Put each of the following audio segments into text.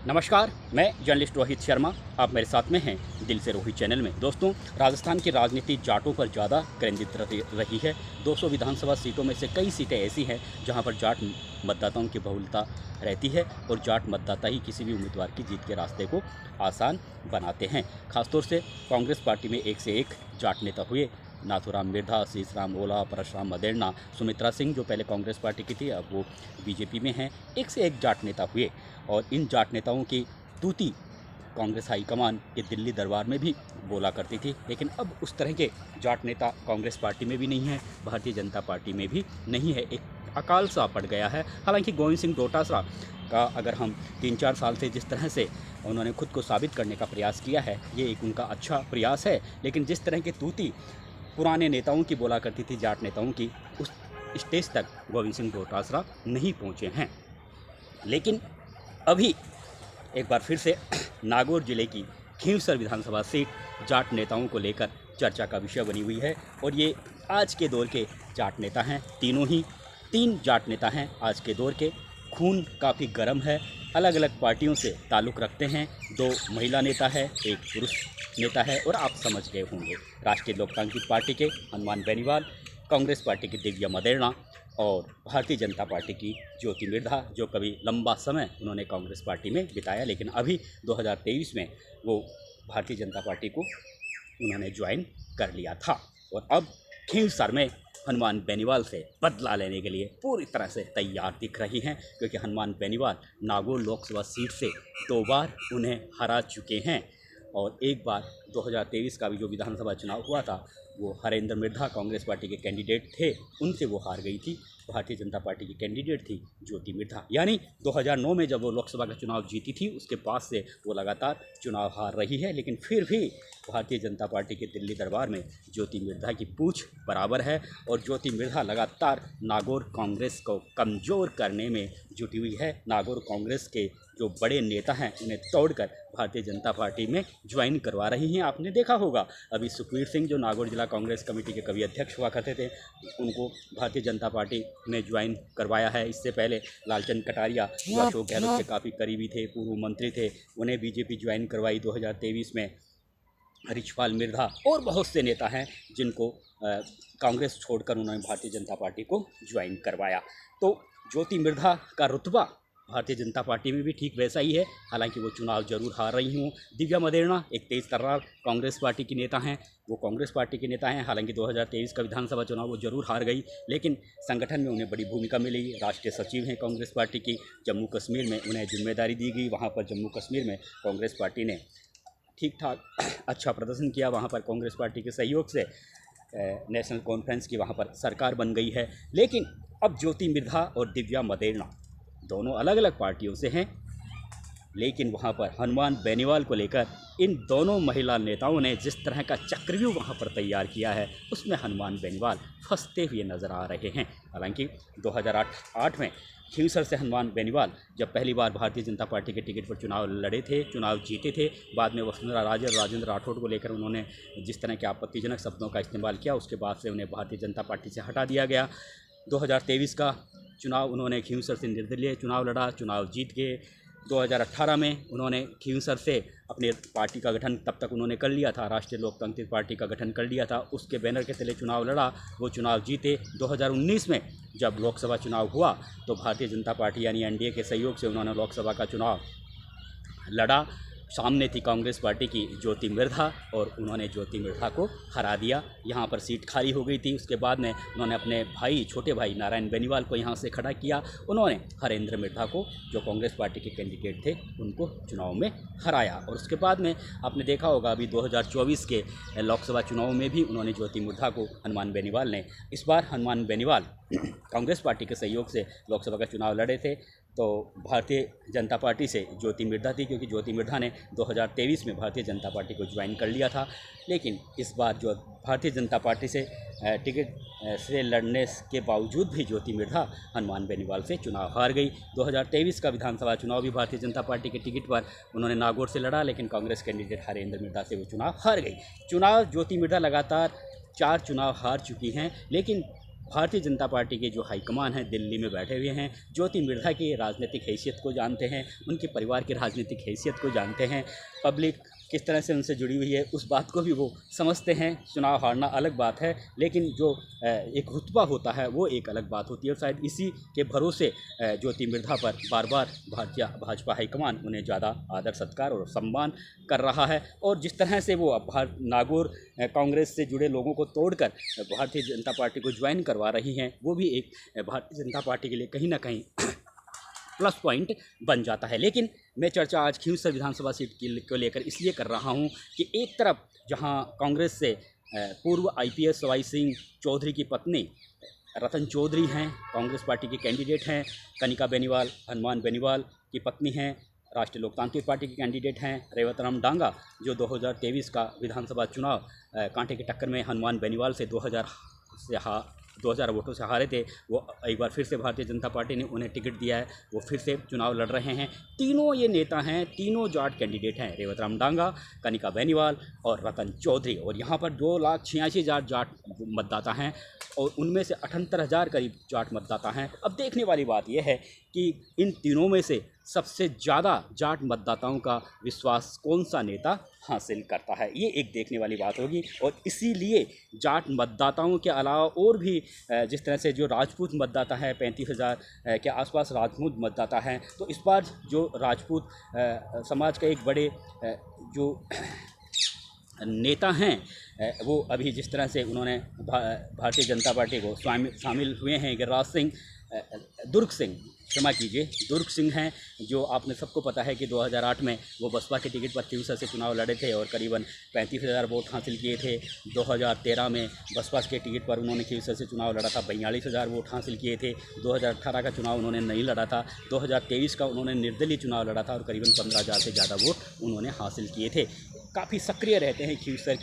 नमस्कार, मैं जर्नलिस्ट रोहित शर्मा। आप मेरे साथ में हैं दिल से रोहित चैनल में। दोस्तों, राजस्थान की राजनीति जाटों पर ज़्यादा केंद्रित रही है। 200 विधानसभा सीटों में से कई सीटें ऐसी हैं जहां पर जाट मतदाताओं की बहुलता रहती है और जाट मतदाता ही किसी भी उम्मीदवार की जीत के रास्ते को आसान बनाते हैं। खासतौर से कांग्रेस पार्टी में एक से एक जाट नेता हुए। नाथूराम मिर्धा, शीशराम ओला, परशुराम मदेरणा, सुमित्रा सिंह जो पहले कांग्रेस पार्टी की थी, अब वो बीजेपी में हैं। एक से एक जाट नेता हुए और इन जाट नेताओं की तूती कांग्रेस हाईकमान के दिल्ली दरबार में भी बोला करती थी। लेकिन अब उस तरह के जाट नेता कांग्रेस पार्टी में भी नहीं है, भारतीय जनता पार्टी में भी नहीं है। एक अकाल सा पड़ गया है। हालांकि गोविंद सिंह डोटासरा का अगर हम 3-4 साल से जिस तरह से उन्होंने खुद को साबित करने का प्रयास किया है, ये एक उनका अच्छा प्रयास है। लेकिन जिस तरह की तूती पुराने नेताओं की बोला करती थी, जाट नेताओं की, उस स्टेज तक गोविंद सिंह डोटासरा नहीं पहुँचे हैं। लेकिन अभी एक बार फिर से नागौर जिले की खींवसर विधानसभा सीट जाट नेताओं को लेकर चर्चा का विषय बनी हुई है। और ये आज के दौर के जाट नेता हैं, तीनों ही 3 जाट नेता हैं आज के दौर के। खून काफ़ी गर्म है, अलग अलग पार्टियों से ताल्लुक़ रखते हैं। 2 महिला नेता है, 1 पुरुष नेता है। और आप समझ गए होंगे, राष्ट्रीय लोकतांत्रिक पार्टी के हनुमान बेनीवाल, कांग्रेस पार्टी की दिव्या मदेरणा और भारतीय जनता पार्टी की ज्योति मिर्धा, जो कभी लंबा समय उन्होंने कांग्रेस पार्टी में बिताया, लेकिन अभी 2023 में वो भारतीय जनता पार्टी को उन्होंने ज्वाइन कर लिया था। और अब खींवसर में हनुमान बेनीवाल से बदला लेने के लिए पूरी तरह से तैयार दिख रही हैं, क्योंकि हनुमान बेनीवाल नागौर लोकसभा सीट से 2 बार उन्हें हरा चुके हैं। और एक बार 2023 का भी जो विधानसभा चुनाव हुआ था, वो हरेंद्र मिर्धा कांग्रेस पार्टी के कैंडिडेट थे, उनसे वो हार गई थी। भारतीय जनता पार्टी की कैंडिडेट थी ज्योति मिर्धा। यानी 2009 में जब वो लोकसभा का चुनाव जीती थी, उसके बाद से वो लगातार चुनाव हार रही है। लेकिन फिर भी भारतीय जनता पार्टी के दिल्ली दरबार में ज्योति मिर्धा की पूंछ बराबर है। और ज्योति मिर्धा लगातार नागौर कांग्रेस को कमज़ोर करने में जुटी हुई है। नागौर कांग्रेस के जो बड़े नेता हैं, उन्हें तोड़कर भारतीय जनता पार्टी में ज्वाइन करवा रही हैं। आपने देखा होगा, अभी सुखवीर सिंह जो नागौर जिला कांग्रेस कमेटी के कभी अध्यक्ष हुआ करते थे, उनको भारतीय जनता पार्टी में ज्वाइन करवाया है। इससे पहले लालचंद कटारिया जो अशोक गहलोत के काफ़ी करीबी थे, पूर्व मंत्री थे, उन्हें बीजेपी ज्वाइन करवाई 2023 में। रिछपाल मिर्धा और बहुत से नेता हैं जिनको कांग्रेस छोड़कर उन्होंने भारतीय जनता पार्टी को ज्वाइन करवाया। तो ज्योति मिर्धा का रुतबा भारतीय जनता पार्टी में भी ठीक वैसा ही है, हालांकि वो चुनाव जरूर हार रही हूँ। दिव्या मदेरणा एक तेज़ तर्रार कांग्रेस पार्टी की नेता हैं, वो कांग्रेस पार्टी के नेता हैं। हालांकि 2023 का विधानसभा चुनाव वो जरूर हार गई, लेकिन संगठन में उन्हें बड़ी भूमिका मिली। राष्ट्रीय सचिव हैं कांग्रेस पार्टी की। जम्मू कश्मीर में उन्हें जिम्मेदारी दी गई। वहाँ पर जम्मू कश्मीर में कांग्रेस पार्टी ने ठीक ठाक अच्छा प्रदर्शन किया। वहाँ पर कांग्रेस पार्टी के सहयोग से नेशनल कॉन्फ्रेंस की वहाँ पर सरकार बन गई है। लेकिन अब ज्योति मिर्धा और दिव्या मदेरणा दोनों अलग अलग पार्टियों से हैं, लेकिन वहाँ पर हनुमान बेनीवाल को लेकर इन दोनों महिला नेताओं ने जिस तरह का चक्रव्यूह वहाँ पर तैयार किया है, उसमें हनुमान बेनीवाल फंसते हुए नजर आ रहे हैं। हालांकि 2008 में खींवसर से हनुमान बेनीवाल जब पहली बार भारतीय जनता पार्टी के टिकट पर चुनाव लड़े थे, चुनाव जीते थे। बाद में वसुंधरा राजे और राजेंद्र राठौड़ को लेकर उन्होंने जिस तरह के आपत्तिजनक शब्दों का इस्तेमाल किया, उसके बाद से उन्हें भारतीय जनता पार्टी से हटा दिया गया। 2023 का चुनाव उन्होंने खींवसर से निर्दलीय चुनाव लड़ा, चुनाव जीत गए। 2018 में उन्होंने खींवसर से अपने पार्टी का गठन तब तक उन्होंने कर लिया था, राष्ट्रीय लोकतांत्रिक पार्टी का गठन कर लिया था। उसके बैनर के तले चुनाव लड़ा, वो चुनाव जीते। 2019 में जब लोकसभा चुनाव हुआ तो भारतीय जनता पार्टी यानी एनडीए के सहयोग से उन्होंने लोकसभा का चुनाव लड़ा। सामने थी कांग्रेस पार्टी की ज्योति मिर्धा और उन्होंने ज्योति मिर्धा को हरा दिया। यहाँ पर सीट खाली हो गई थी। उसके बाद में उन्होंने अपने भाई, छोटे भाई नारायण बेनीवाल को यहाँ से खड़ा किया। उन्होंने हरेंद्र मिर्धा को, जो कांग्रेस पार्टी के कैंडिडेट थे, उनको चुनाव में हराया। और उसके बाद में आपने देखा होगा, अभी 2024 के लोकसभा चुनाव में भी उन्होंने ज्योति मिर्धा को हनुमान बेनीवाल ने, इस बार हनुमान बेनीवाल कांग्रेस पार्टी के सहयोग से लोकसभा का चुनाव लड़े थे, तो भारतीय जनता पार्टी से ज्योति मिर्धा थी, क्योंकि ज्योति मिर्धा ने 2023 में भारतीय जनता पार्टी को ज्वाइन कर लिया था। लेकिन इस बार जो भारतीय जनता पार्टी से टिकट से लड़ने के बावजूद भी ज्योति मिर्धा हनुमान बेनीवाल से चुनाव हार गई। 2023 का विधानसभा चुनाव भी भारतीय जनता पार्टी के टिकट पर उन्होंने नागौर से लड़ा, लेकिन कांग्रेस कैंडिडेट हरेंद्र मिर्धा से वो चुनाव हार गई। ज्योति मिर्धा लगातार 4 चुनाव हार चुकी हैं, लेकिन भारतीय जनता पार्टी के जो हाईकमान हैं दिल्ली में बैठे हुए हैं, ज्योति मिर्धा की राजनीतिक हैसियत को जानते हैं, उनके परिवार की राजनीतिक हैसियत को जानते हैं, पब्लिक किस तरह से उनसे जुड़ी हुई है उस बात को भी वो समझते हैं। चुनाव हारना अलग बात है, लेकिन जो एक रुतबा होता है वो एक अलग बात होती है, और शायद इसी के भरोसे ज्योति मिर्धा पर बार बार भाजपा हाईकमान उन्हें ज़्यादा आदर सत्कार और सम्मान कर रहा है। और जिस तरह से वो अब नागौर कांग्रेस से जुड़े लोगों को तोड़कर भारतीय जनता पार्टी को ज्वाइन करवा रही हैं, वो भी एक भारतीय जनता पार्टी के लिए कहीं ना कहीं प्लस पॉइंट बन जाता है। लेकिन मैं चर्चा आज खींवसर विधानसभा सीट को लेकर इसलिए कर रहा हूं कि एक तरफ जहां कांग्रेस से पूर्व IPS सवाई सिंह चौधरी की पत्नी रतन चौधरी हैं, कांग्रेस पार्टी के कैंडिडेट हैं, कनिका बेनीवाल हनुमान बेनीवाल की पत्नी हैं, राष्ट्रीय लोकतांत्रिक पार्टी के कैंडिडेट हैं रेवतराम डांगा, जो 2023 का विधानसभा चुनाव कांटे की टक्कर में हनुमान बेनीवाल से 2000 वोटों से हारे थे। वो एक बार फिर से भारतीय जनता पार्टी ने उन्हें टिकट दिया है, वो फिर से चुनाव लड़ रहे हैं। तीनों ये नेता हैं, तीनों जाट कैंडिडेट हैं, रेवतराम डांगा, कनिका बेनीवाल और रतन चौधरी। और यहाँ पर 2,86,000 जाट मतदाता हैं और उनमें से 78,000 करीब जाट मतदाता हैं। अब देखने वाली बात यह है कि इन तीनों में से सबसे ज़्यादा जाट मतदाताओं का विश्वास कौन सा नेता हासिल करता है, ये एक देखने वाली बात होगी। और इसीलिए जाट मतदाताओं के अलावा और भी जिस तरह से जो राजपूत मतदाता है 35,000 के आसपास राजपूत मतदाता हैं, तो इस बार जो राजपूत समाज का एक बड़े जो नेता हैं वो अभी जिस तरह से उन्होंने भारतीय जनता पार्टी को शामिल हुए हैं, गिरिराज सिंह दुर्ग सिंह क्षमा कीजिए दुर्ग सिंह हैं, जो आपने सबको पता है कि 2008 में वो बसपा के टिकट पर खींवसर से चुनाव लड़े थे और करीबन 35,000 वोट हासिल किए थे। 2013 में बसपा के टिकट पर उन्होंने खींवसर से चुनाव लड़ा था, 42,000 वोट हासिल किए थे। 2018 का चुनाव उन्होंने नहीं लड़ा था, 2023 का उन्होंने निर्दलीय चुनाव लड़ा था और करीबन 15,000 से ज़्यादा वोट उन्होंने हासिल किए थे। काफ़ी सक्रिय रहते हैं खींवसर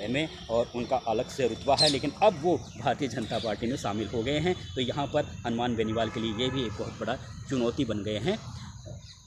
में और उनका अलग से रुतबा है, लेकिन अब वो भारतीय जनता पार्टी में शामिल हो गए हैं। तो यहाँ पर हनुमान बेनीवाल के लिए ये भी एक बहुत बड़ा चुनौती बन गए हैं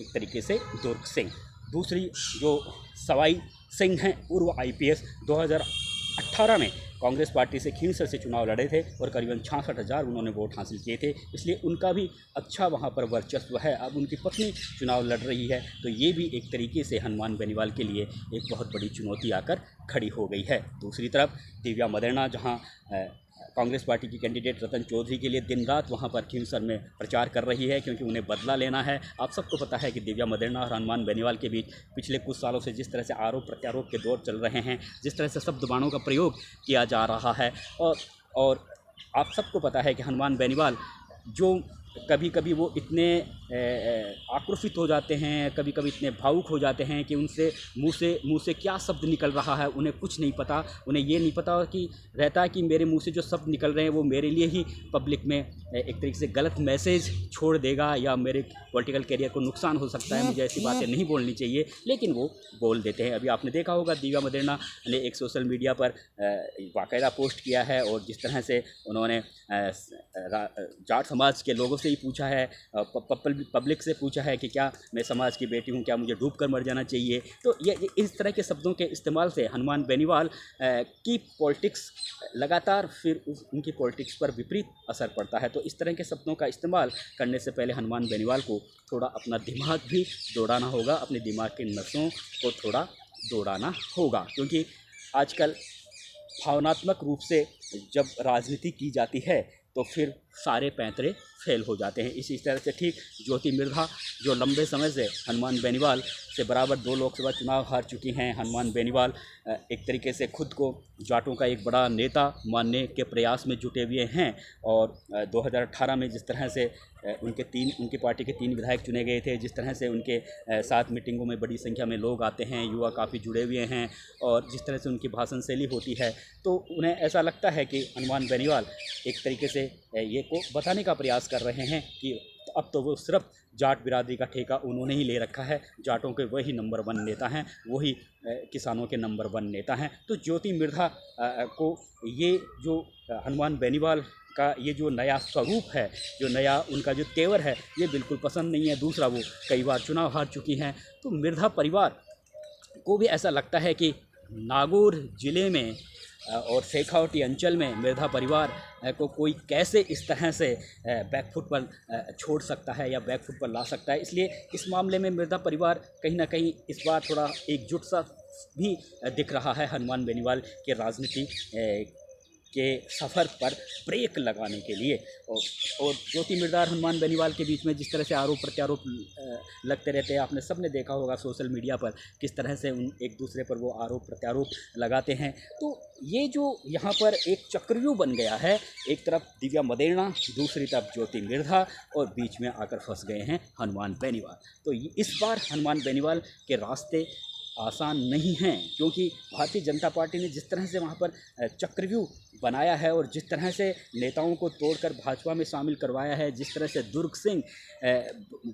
एक तरीके से दुर्ग सिंह। दूसरी जो सवाई सिंह हैं पूर्व IPS 2018 में कांग्रेस पार्टी से खींवसर से चुनाव लड़े थे और करीबन 66,000 उन्होंने वोट हासिल किए थे, इसलिए उनका भी अच्छा वहां पर वर्चस्व है। अब उनकी पत्नी चुनाव लड़ रही है, तो ये भी एक तरीके से हनुमान बेनीवाल के लिए एक बहुत बड़ी चुनौती आकर खड़ी हो गई है। दूसरी तरफ दिव्या मदेरणा जहां कांग्रेस पार्टी की कैंडिडेट रतन चौधरी के लिए दिन रात वहां पर खींवसर में प्रचार कर रही है, क्योंकि उन्हें बदला लेना है। आप सबको पता है कि दिव्या मदेरणा और हनुमान बेनीवाल के बीच पिछले कुछ सालों से जिस तरह से आरोप प्रत्यारोप के दौर चल रहे हैं, जिस तरह से शब्द बाणों का प्रयोग किया जा रहा है, और आप सबको पता है कि हनुमान बेनीवाल जो कभी कभी वो इतने आक्रोशित हो जाते हैं, कभी कभी इतने भावुक हो जाते हैं कि उनसे मुंह से क्या शब्द निकल रहा है उन्हें कुछ नहीं पता। उन्हें ये नहीं पता कि रहता है कि मेरे मुंह से जो शब्द निकल रहे हैं वो मेरे लिए ही पब्लिक में एक तरीके से गलत मैसेज छोड़ देगा या मेरे पॉलिटिकल कैरियर को नुकसान हो सकता है, मुझे ऐसी बातें नहीं बोलनी चाहिए, लेकिन वो बोल देते हैं। अभी आपने देखा होगा दिव्या मदेरणा ने एक सोशल मीडिया पर बाकायदा पोस्ट किया है और जिस तरह से उन्होंने जाट समाज के लोगों से ही पूछा है, पब्लिक से पूछा है कि क्या मैं समाज की बेटी हूँ, क्या मुझे डूब कर मर जाना चाहिए। तो ये इस तरह के शब्दों के इस्तेमाल से हनुमान बेनीवाल की पॉलिटिक्स लगातार फिर उनकी पॉलिटिक्स पर विपरीत असर पड़ता है। तो इस तरह के शब्दों का इस्तेमाल करने से पहले हनुमान बेनीवाल को थोड़ा अपना दिमाग भी दौड़ाना होगा, अपने दिमाग की नसों को थोड़ा दौड़ाना होगा, क्योंकि आजकल भावनात्मक रूप से जब राजनीति की जाती है तो फिर सारे पैंतरे फेल हो जाते हैं। इसी तरह से ठीक ज्योति मिर्धा जो लंबे समय से हनुमान बेनीवाल से बराबर 2 लोकसभा चुनाव हार चुकी हैं, हनुमान बेनीवाल एक तरीके से खुद को जाटों का एक बड़ा नेता मानने के प्रयास में जुटे हुए हैं। और 2018 में जिस तरह से उनकी पार्टी के 3 विधायक चुने गए थे, जिस तरह से उनके साथ मीटिंगों में बड़ी संख्या में लोग आते हैं, युवा काफ़ी जुड़े हुए हैं, और जिस तरह से उनकी भाषण शैली होती है, तो उन्हें ऐसा लगता है कि हनुमान बेनीवाल एक तरीके से ये को बताने का प्रयास कर रहे हैं कि अब तो वो सिर्फ जाट बिरादरी का ठेका उन्होंने ही ले रखा है, जाटों के वही नंबर 1 नेता हैं, वही किसानों के नंबर 1 नेता हैं। तो ज्योति मिर्धा को ये जो हनुमान बेनीवाल का ये जो नया स्वरूप है, जो नया उनका जो तेवर है, ये बिल्कुल पसंद नहीं है। दूसरा, वो कई बार चुनाव हार चुकी हैं, तो मिर्धा परिवार को भी ऐसा लगता है कि नागौर ज़िले में और शेखावटी अंचल में मिर्धा परिवार को कोई कैसे इस तरह से बैकफुट पर छोड़ सकता है या बैकफुट पर ला सकता है। इसलिए इस मामले में मिर्धा परिवार कहीं ना कहीं इस बार थोड़ा एकजुट सा भी दिख रहा है हनुमान बेनीवाल के राजनीति के सफ़र पर ब्रेक लगाने के लिए। और ज्योति मिर्धा और हनुमान बेनीवाल के बीच में जिस तरह से आरोप प्रत्यारोप लगते रहते हैं, आपने सब ने देखा होगा सोशल मीडिया पर किस तरह से उन एक दूसरे पर वो आरोप प्रत्यारोप लगाते हैं। तो ये जो यहाँ पर एक चक्रव्यूह बन गया है, एक तरफ दिव्या मदेरणा, दूसरी तरफ ज्योति मिर्धा और बीच में आकर फंस गए हैं हनुमान बेनीवाल। तो इस बार हनुमान बेनीवाल के रास्ते आसान नहीं हैं, क्योंकि भारतीय जनता पार्टी ने जिस तरह से वहाँ पर चक्रव्यूह बनाया है और जिस तरह से नेताओं को तोड़कर भाजपा में शामिल करवाया है, जिस तरह से दुर्ग सिंह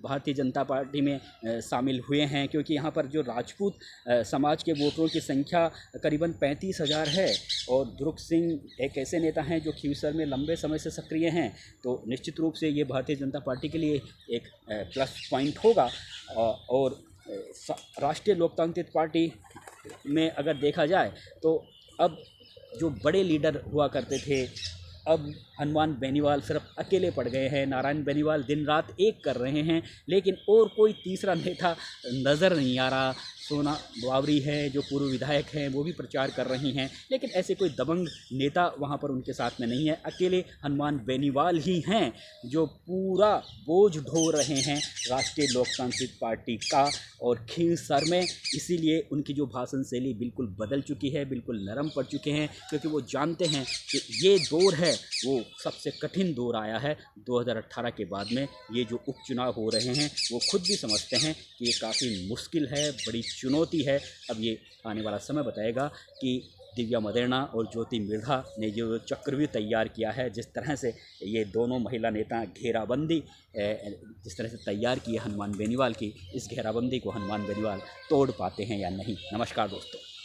भारतीय जनता पार्टी में शामिल हुए हैं, क्योंकि यहाँ पर जो राजपूत समाज के वोटरों की संख्या करीबन 35,000 है और दुर्ग सिंह एक ऐसे नेता हैं जो खींवसर में लंबे समय से सक्रिय हैं। तो निश्चित रूप से ये भारतीय जनता पार्टी के लिए एक प्लस पॉइंट होगा। और राष्ट्रीय लोकतांत्रिक पार्टी में अगर देखा जाए तो अब जो बड़े लीडर हुआ करते थे, अब हनुमान बेनीवाल सिर्फ अकेले पड़ गए हैं। नारायण बेनीवाल दिन रात एक कर रहे हैं, लेकिन और कोई तीसरा नेता नज़र नहीं आ रहा। सोना बावरी है जो पूर्व विधायक हैं, वो भी प्रचार कर रही हैं, लेकिन ऐसे कोई दबंग नेता वहाँ पर उनके साथ में नहीं है। अकेले हनुमान बेनीवाल ही हैं जो पूरा बोझ ढो रहे हैं राष्ट्रीय लोकतांत्रिक पार्टी का और खींवसर में। इसीलिए उनकी जो भाषण शैली बिल्कुल बदल चुकी है, बिल्कुल नरम पड़ चुके हैं, क्योंकि वो जानते हैं कि ये दौर है वो सबसे कठिन दौर आया है 2018 के बाद में। ये जो उपचुनाव हो रहे हैं वो खुद भी समझते हैं कि ये काफ़ी मुश्किल है, बड़ी चुनौती है। अब ये आने वाला समय बताएगा कि दिव्या मदेरणा और ज्योति मिर्धा ने जो चक्रव्यूह तैयार किया है, जिस तरह से ये दोनों महिला नेता घेराबंदी जिस तरह से तैयार की है हनुमान बेनीवाल की, इस घेराबंदी को हनुमान बेनीवाल तोड़ पाते हैं या नहीं। नमस्कार दोस्तों।